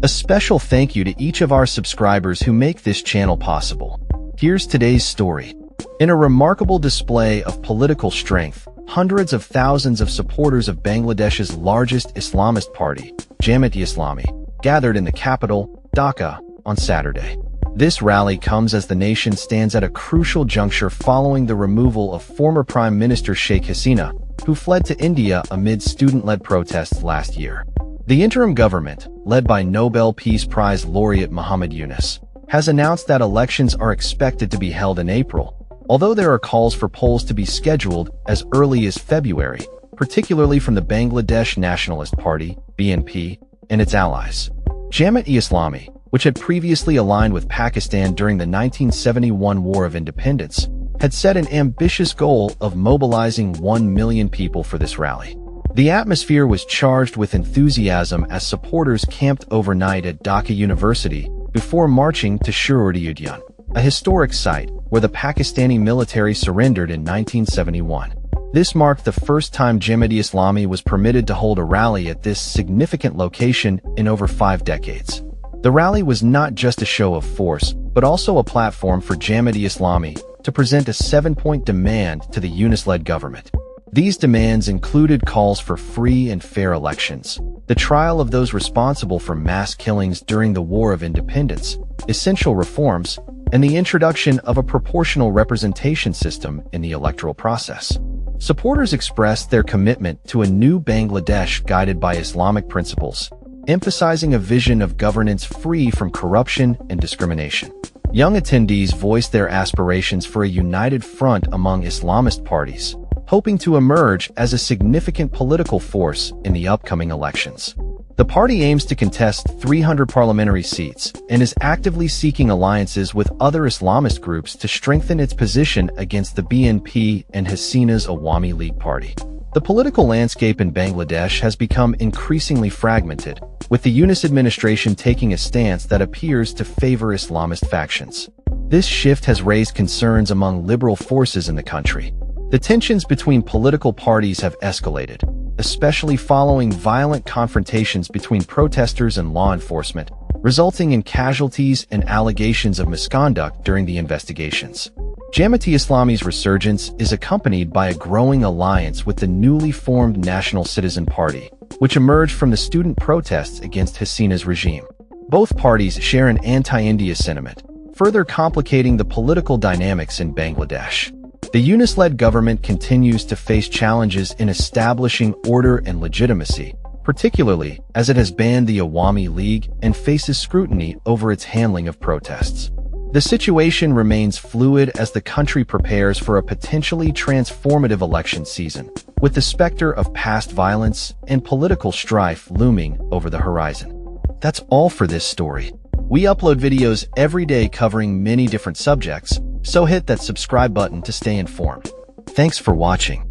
A special thank you to each of our subscribers who make this channel possible. Here's today's story. In a remarkable display of political strength, hundreds of thousands of supporters of Bangladesh's largest Islamist party, Jamaat-e-Islami, gathered in the capital, Dhaka, on Saturday. This rally comes as the nation stands at a crucial juncture following the removal of former Prime Minister Sheikh Hasina, who fled to India amid student-led protests last year. The interim government, led by Nobel Peace Prize laureate Muhammad Yunus, has announced that elections are expected to be held in April, although there are calls for polls to be scheduled as early as February, particularly from the Bangladesh Nationalist Party, BNP, and its allies. Jamaat-e-Islami, which had previously aligned with Pakistan during the 1971 War of Independence, had set an ambitious goal of mobilizing 1 million people for this rally. The atmosphere was charged with enthusiasm as supporters camped overnight at Dhaka University before marching to Shurur-e-Udyan, a historic site where the Pakistani military surrendered in 1971. This marked the first time Jamaat-e-Islami was permitted to hold a rally at this significant location in over 5 decades. The rally was not just a show of force, but also a platform for Jamaat-e-Islami to present a 7-point demand to the Yunus-led government. These demands included calls for free and fair elections, the trial of those responsible for mass killings during the War of Independence, essential reforms, and the introduction of a proportional representation system in the electoral process. Supporters expressed their commitment to a new Bangladesh guided by Islamic principles, emphasizing a vision of governance free from corruption and discrimination. Young attendees voiced their aspirations for a united front among Islamist parties, hoping to emerge as a significant political force in the upcoming elections. The party aims to contest 300 parliamentary seats and is actively seeking alliances with other Islamist groups to strengthen its position against the BNP and Hasina's Awami League party. The political landscape in Bangladesh has become increasingly fragmented, with the Yunus administration taking a stance that appears to favor Islamist factions. This shift has raised concerns among liberal forces in the country. The tensions between political parties have escalated, especially following violent confrontations between protesters and law enforcement, resulting in casualties and allegations of misconduct during the investigations. Jamaat-e-Islami's resurgence is accompanied by a growing alliance with the newly formed National Citizen Party, which emerged from the student protests against Hasina's regime. Both parties share an anti-India sentiment, further complicating the political dynamics in Bangladesh. The Yunus-led government continues to face challenges in establishing order and legitimacy, particularly as it has banned the Awami League and faces scrutiny over its handling of protests. The situation remains fluid as the country prepares for a potentially transformative election season, with the specter of past violence and political strife looming over the horizon. That's all for this story. We upload videos every day covering many different subjects, so hit that subscribe button to stay informed. Thanks for watching.